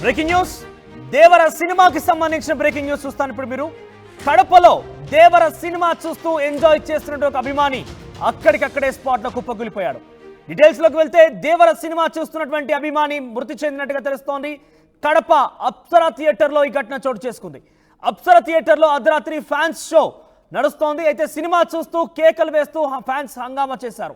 Breaking news దేవర సినిమాకి సంబంధించిన breaking news చూస్తాను ఇప్పుడు మీరు. కడపలో దేవర సినిమా చూస్తూ ఎంజాయ్ చేస్తున్న ఒక అభిమాని అక్కడికక్కడే స్పాట్ లో కుప్పకూలిపోయాడు. డీటెయిల్స్ లోకి వెళ్తే దేవర సినిమా చూస్తున్నటువంటి అభిమాని మృతి చెందినట్టుగా తెలుస్తోంది. కడప అప్సరా థియేటర్ లో ఈ ఘటన చోటు చేసుకుంది. అప్సరా థియేటర్ లో అర్ధరాత్రి ఫ్యాన్స్ షో నడుస్తోంది. అయితే సినిమా చూస్తూ కేకలు వేస్తూ ఫ్యాన్స్ హంగామా చేశారు.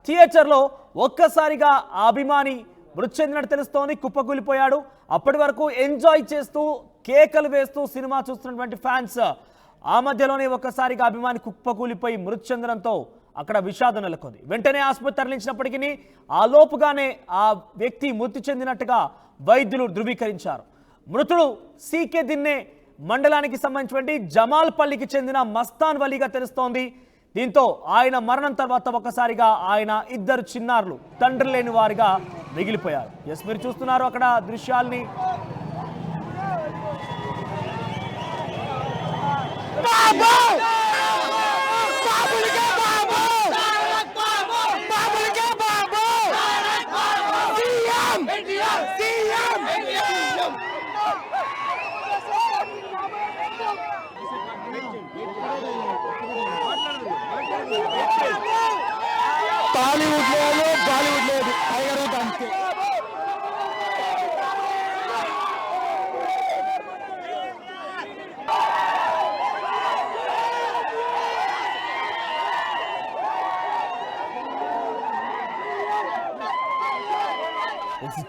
థియేటర్ లో ఒక్కసారిగా ఆ అభిమాని మృతి చెందినట్టు తెలుస్తోంది. కుప్పకూలిపోయాడు. అప్పటి వరకు ఎంజాయ్ చేస్తూ కేకలు వేస్తూ సినిమా చూస్తున్నటువంటి ఫ్యాన్స్ ఆ మధ్యలోనే ఒక్కసారిగా అభిమాని కుప్పకూలిపోయి మృతి చెందడంతో అక్కడ విషాదం నెలకొంది. వెంటనే ఆసుపత్రి తరలించినప్పటికీ ఆ లోపుగానే ఆ వ్యక్తి మృతి చెందినట్టుగా వైద్యులు ధృవీకరించారు. మృతుడు సీకే దిన్నే మండలానికి సంబంధించినటువంటి జమాల్పల్లికి చెందిన మస్తాన్ వలీగా తెలుస్తోంది. దీంతో ఆయన మరణం తర్వాత ఒక్కసారిగా ఆయన ఇద్దరు చిన్నారులు తండ్రి లేని వారిగా మిగిలిపోయారు. ఎస్, మీరు చూస్తున్నారు అక్కడ దృశ్యాల్ని. టాలీవుడ్ లేదు, బాలీవుడ్ లేదు, టైగర్ అంతే.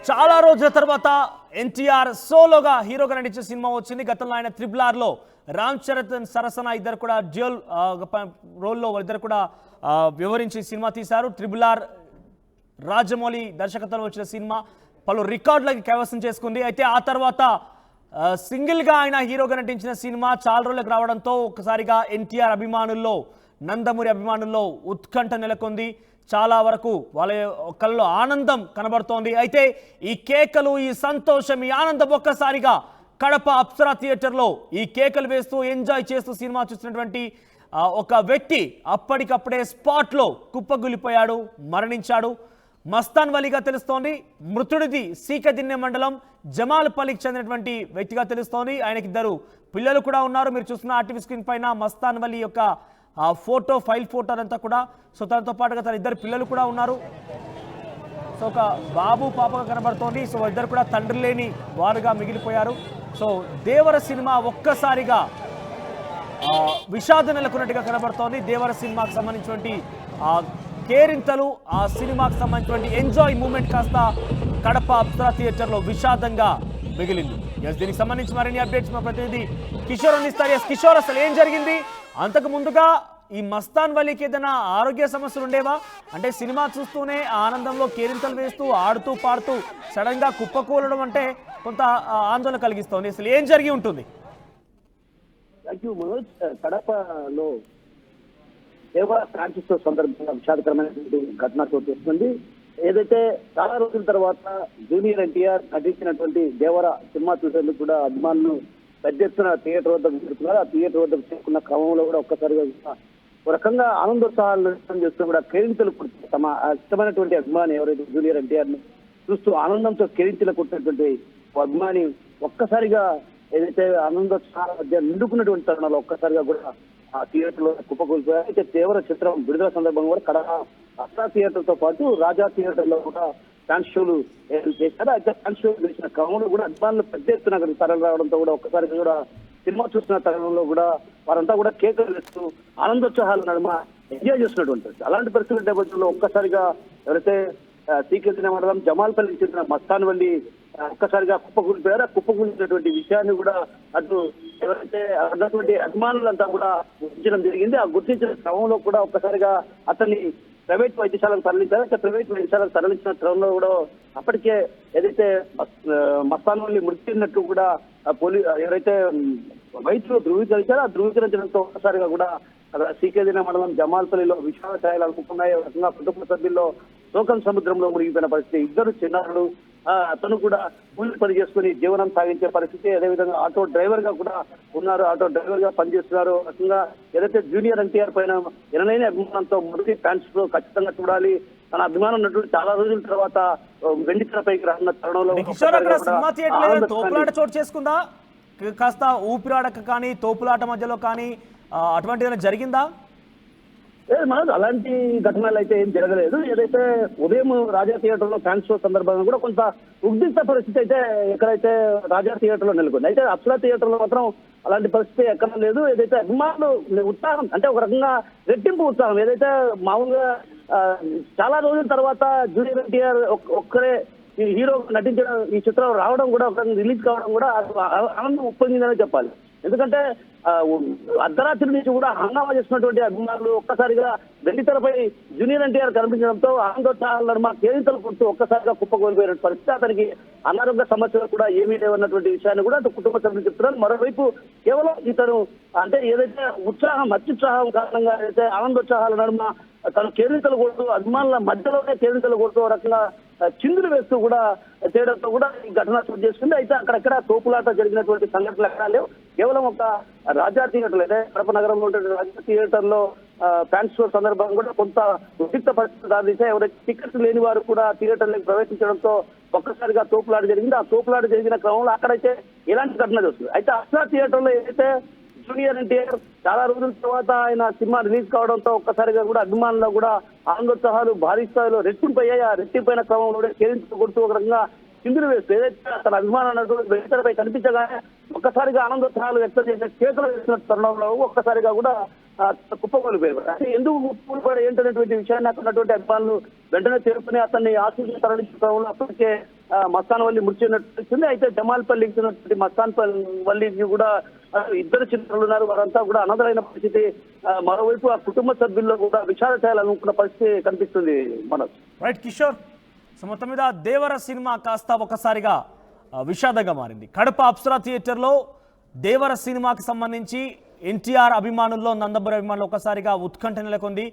చాలా రోజుల తర్వాత ఎన్టీఆర్ సోలోగా హీరోగా నటించే సినిమా వచ్చింది. గతంలో ఆయన త్రిబుల్ లో రామ్ చరణ్ సరసన ఇద్దరు కూడా డ్యూయల్ రోల్లో ఇద్దరు కూడా వివరించి సినిమా తీశారు. త్రిబుల్ రాజమౌళి దర్శకత్వంలో వచ్చిన సినిమా పలు రికార్డులకి కైవసం చేసుకుంది. అయితే ఆ తర్వాత సింగిల్గా ఆయన హీరోగా నటించిన సినిమా చాలా రోజులకు రావడంతో ఒకసారిగా ఎన్టీఆర్ అభిమానుల్లో, నందమూరి అభిమానుల్లో ఉత్కంఠ నెలకొంది. చాలా వరకు వాళ్ళ కళ్ళలో ఆనందం కనబడుతోంది. అయితే ఈ కేకలు, ఈ సంతోషం, ఈ ఆనందం ఒక్కసారిగా కడప అప్సరా థియేటర్లో ఈ కేకలు వేస్తూ ఎంజాయ్ చేస్తూ సినిమా చూసినటువంటి ఒక వ్యక్తి అప్పటికప్పుడే స్పాట్లో కుప్పగూలిపోయాడు, మరణించాడు. మస్తాన్ వలీగా తెలుస్తోంది. మృతుడిది సీకదిన్నె మండలం జమాల్పల్లికి చెందినటువంటి వ్యక్తిగా తెలుస్తోంది. ఆయనకి ఇద్దరు పిల్లలు కూడా ఉన్నారు. మీరు చూస్తున్న ఆర్టీవీ స్క్రీన్ పైన మస్తాన్ వలీ యొక్క ఫోటో, ఫైల్ ఫోటో అంతా కూడా. సో తనతో పాటుగా తన ఇద్దరు పిల్లలు కూడా ఉన్నారు. సో ఒక బాబు పాపగా కనబడుతోంది. సో ఇద్దరు కూడా తండ్రి లేని వారుగా మిగిలిపోయారు. సో దేవర సినిమా ఒక్కసారిగా విషాదం నెలకొన్నట్టుగా కనబడుతోంది. దేవర సినిమాకి సంబంధించినటువంటి కేరింతలు, ఆ సినిమాకి సంబంధించినటువంటి ఎంజాయ్ మూమెంట్ కాస్త కడప అప్సరా థియేటర్లో విషాదంగా మిగిలింది. ఎస్, దీనికి సంబంధించి మరిన్ని అప్డేట్స్ మా ప్రతినిధి కిషోర్ అందిస్తారు. ఎస్ కిషోర్, అసలు ఏం జరిగింది? అంతకు ముందుగా ఈ మస్తాన్ వలీకి ఏదైనా ఆరోగ్య సమస్యలు ఉండేవా? అంటే సినిమా చూస్తూనే ఆనందంలో కేరింతలు వేస్తూ ఆడుతూ పాడుతూ సడన్ గా కుప్పకూలడం అంటే కొంత ఆందోళన కలిగిస్తోంది. అసలు ఏం జరిగి ఉంటుంది? మనోజ్, కడపలో దేవర ఫ్రాన్సిస్ సందర్భంగా విషాదకరమైనటువంటి ఘటన చోటు చేస్తుంది. ఏదైతే చాలా రోజుల తర్వాత జూనియర్ ఎన్టీఆర్ నటించినటువంటి దేవర సినిమా చూసేందుకు కూడా అభిమానులు పెద్ద ఎత్తున థియేటర్ వద్దకు చేరుకున్నారు. ఆ థియేటర్ వద్దకు చేరుకున్న క్రమంలో కూడా ఒక్కసారిగా ఒక రకంగా ఆనందోత్సాహాలు వ్యక్తం చేస్తూ కూడా కేరింతలు కొడుతూ తమ ఇష్టమైనటువంటి అభిమాని ఎవరైతే జూనియర్ ఎన్టీఆర్ ని చూస్తూ ఆనందంతో కేరింతలు కొట్టినటువంటి అభిమాని ఒక్కసారిగా ఏదైతే ఆనందోత్సాహాల మధ్య నిండుకున్నటువంటి తరుణంలో ఒక్కసారిగా కూడా ఆ థియేటర్ లో కుప్పకూలిపోయారు. అయితే దేవర చిత్రం విడుదల సందర్భంగా కూడా కడప అప్సరా థియేటర్ తో పాటు రాజా థియేటర్ లో కూడా ఫ్యాన్స్ షోలు చేశారు. అయితే ఫ్యాన్స్ షోలు గెలిచిన క్రమంలో కూడా అభిమానులు పెద్ద ఎత్తున తరలి రావడంతో కూడా ఒక్కసారిగా కూడా సినిమా చూస్తున్న తరుణంలో కూడా వారంతా కూడా కేకలు వేస్తూ ఆనందోత్సాహాల నడుమ ఎంజాయ్ చేస్తున్నటువంటి అలాంటి పరిస్థితుల నేపథ్యంలో ఒక్కసారిగా ఎవరైతే సీకెత్తిన మండలం జమాల్పల్లికి చెందిన మస్తాన్ వల్లి ఒక్కసారిగా కుప్పకూలిపోయారు. ఆ కుప్పకూలినటువంటి విషయాన్ని కూడా అటు ఎవరైతే అన్నటువంటి అభిమానులంతా కూడా గుర్తించడం జరిగింది. ఆ గుర్తించిన క్రమంలో కూడా ఒక్కసారిగా అతన్ని ప్రైవేట్ వైద్యశాలకు తరలించారు. అయితే ప్రైవేట్ వైద్యశాలకు తరలించిన క్రమంలో కూడా అప్పటికే ఏదైతే మస్తాన్ వల్లి మృతి చెందినట్టు కూడా ఎవరైతే వైద్యులు ధృవీకరించారో ఆ ధృవీకరించడంతో ఒక్కసారిగా కూడా సీకేదిన మండలం జమాల్పల్లిలో విషాద ఛాయలు అనుకుంటున్నాయి. రకంగా కుటుంబ సభ్యుల్లో శోకం సముద్రంలో మునిగిపోయిన పరిస్థితి. ఇద్దరు చిన్నారులు, అతను కూడా కూలి పని చేసుకుని జీవనం సాగించే పరిస్థితి. అదేవిధంగా ఆటో డ్రైవర్ గా కూడా ఉన్నారు, ఆటో డ్రైవర్ గా పనిచేస్తున్నారు. రకంగా ఏదైతే జూనియర్ ఎన్టీఆర్ పైన ఎనలేని అభిమానంతో మొదటి ఫ్యాన్స్ లో ఖచ్చితంగా చూడాలి, తన అభిమానం ఉన్నటువంటి చాలా రోజుల తర్వాత వెండి తెరపైకి రానున్న తరుణంలో కిషోర్ అక్కడ ఒక్కసారిగా సినిమా కూడా థియేటర్ ఆనందం తోపులాట చోటు చేసుకుందా? కాస్త ఊపిరాడక కానీ తోపులాట మధ్యలో కానీ అటువంటి ఏదైనా జరిగిందా? లేదు మనకు అలాంటి ఘటనలు అయితే ఏం జరగలేదు. ఏదైతే ఉదయం రాజా థియేటర్ లో ఫ్యాన్స్ షో సందర్భంగా కూడా కొంత ఉద్రిక్త పరిస్థితి అయితే ఎక్కడైతే రాజా థియేటర్ లో నెలకొంది. అయితే అప్సరా థియేటర్ లో మాత్రం అలాంటి పరిస్థితి ఎక్కడ లేదు. ఏదైతే అభిమానులు ఉత్సాహం అంటే ఒక రకంగా రెట్టింపు ఉత్సాహం, ఏదైతే మామూలుగా చాలా రోజుల తర్వాత జూనియర్ ఎన్టీఆర్ ఒక్కరే ఈ హీరో నటించడం, ఈ చిత్రం రావడం కూడా ఒక రిలీజ్ కావడం కూడా ఆనందం ఉప్పొంగిందనే చెప్పాలి. ఎందుకంటే అర్ధరాత్రి నుంచి కూడా హంగామా చేస్తున్నటువంటి అభిమానులు ఒక్కసారిగా వెండితెరపై జూనియర్ ఎన్టీఆర్ కనిపించడంతో ఆనందోత్సాహాల నడుమ కేరింతలు కొడుతూ ఒక్కసారిగా కుప్పకూలిపోయిన పరిస్థితి. అతనికి అనారోగ్య సమస్యలు కూడా ఏమీ లేవన్నటువంటి విషయాన్ని కూడా కుటుంబ సభ్యులు చెప్తున్నారు. మరోవైపు కేవలం ఇతను అంటే ఏదైతే ఉత్సాహం అత్యుత్సాహం కారణంగా అయితే ఆనందోత్సాహాల నడుమ తను కేరింతలు కొడుతూ అభిమానుల మధ్యలోనే కేరింతలు కొడుతూ రకంగా చిందులు వేస్తూ కూడా చేయడంతో కూడా ఈ ఘటన చోటు చేసుకుంది. అయితే అక్కడెక్కడ తోపులాట జరిగినటువంటి సంఘటనలు ఎక్కడా లేవు. కేవలం ఒక రాజా థియేటర్ అయితే కడప నగరంలో ఉండే రాజా థియేటర్ లో ఫ్యాన్స్ షో సందర్భంగా కూడా కొంత ఉద్రిక్త పరిస్థితి దారితీసే ఎవరైతే టికెట్స్ లేని వారు కూడా థియేటర్లోకి ప్రవేశించడంతో ఒక్కసారిగా తోపులాట జరిగింది. ఆ తోపులాట జరిగిన క్రమంలో అక్కడైతే ఎలాంటి ఘటన జరుగుతుంది. అయితే అప్సరా థియేటర్ లో ఏదైతే జూనియర్ ఎన్టీఆర్ చాలా రోజుల తర్వాత ఆయన సినిమా రిలీజ్ కావడంతో ఒక్కసారిగా కూడా అభిమానులు కూడా ఆనందోత్సాహాలు భారీ స్థాయిలో రెట్టింపయ్యాయి. ఆ రెట్టింపైన క్రమంలో కేరింతలు కొడుతూ ఒక రకంగా చిందులు వేస్తూ ఏదైతే తన అభిమానం అన్నటువంటి వెండితెరపై కనిపించగానే ఒక్కసారిగా ఆనందోత్సాహాలు వ్యక్తం చేసే చేతులు వేసిన తరుణంలో ఒక్కసారిగా కూడా కుప్పకూలిపోయారు. అంటే ఎందుకు కుప్పకూలిపోయాడు ఏంటనేటువంటి విషయాన్ని అక్కడ ఉన్నటువంటి అభిమానులు వెంటనే చేరుకుని అతన్ని ఆశీస్సు తరలించిన క్రమంలో అప్పటికే మస్తాన్ వల్లి మృతి చెందినట్టు. అయితే జమాల్పల్లికి చెందినటువంటి మస్తాన్ వల్లికి కూడా ఇద్దరు చిత్రాలు ఉన్నారు. వారంతా కూడా అనాథరైన పరిస్థితి. మరోవైపు ఆ కుటుంబ సభ్యుల్లో కూడా విచార చేయాలనుకున్న పరిస్థితి కనిపిస్తుంది. మనకు రైట్ కిషోర్. సో మొత్తం మీద దేవర సినిమా కాస్త ఒకసారిగా విషాదంగా మారింది. కడప అప్సరా థియేటర్లో దేవర సినిమాకి సంబంధించి ఎన్టీఆర్ అభిమానుల్లో నందమూరి అభిమానులు ఒకసారిగా ఉత్కంఠ నెలకొంది.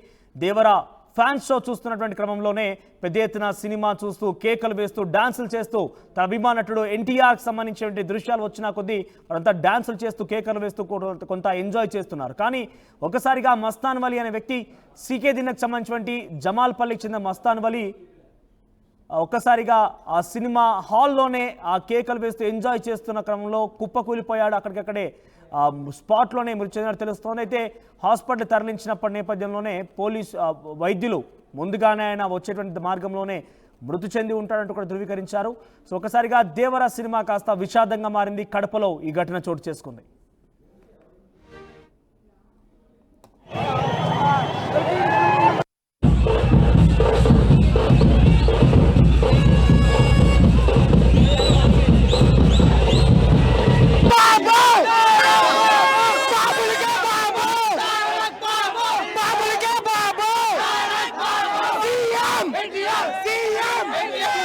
దేవర ఫ్యాన్స్ షో చూస్తున్నటువంటి క్రమంలోనే పెద్ద ఎత్తున సినిమా చూస్తూ కేకలు వేస్తూ డాన్సులు చేస్తూ తన అభిమానటుడు ఎన్టీఆర్కి సంబంధించినటువంటి దృశ్యాలు వచ్చిన కొద్దీ వారంతా డాన్సులు చేస్తూ కేకలు వేస్తూ కొంత ఎంజాయ్ చేస్తున్నారు. కానీ ఒకసారిగా మస్తాన్ వలి అనే వ్యక్తి సీకే దినకు సంబంధించినటువంటి జమాల్పల్లికి చెందిన మస్తాన్ వలి ఒక్కసారిగా ఆ సినిమా హాల్లోనే ఆ కేకలు వేస్తూ ఎంజాయ్ చేస్తున్న క్రమంలో కుప్పకూలిపోయాడు. అక్కడికక్కడే స్పాట్లోనే మృతి చెందినట్టు తెలుస్తోంది. అయితే హాస్పిటల్ తరలించినప్పటి నేపథ్యంలోనే వైద్యులు ముందుగానే ఆయన వచ్చేటువంటి మార్గంలోనే మృతి చెంది ఉంటాడంటూ కూడా ధృవీకరించారు. సో ఒకసారిగా దేవర సినిమా కాస్త విషాదంగా మారింది. కడపలో ఈ ఘటన చోటు చేసుకుంది. CM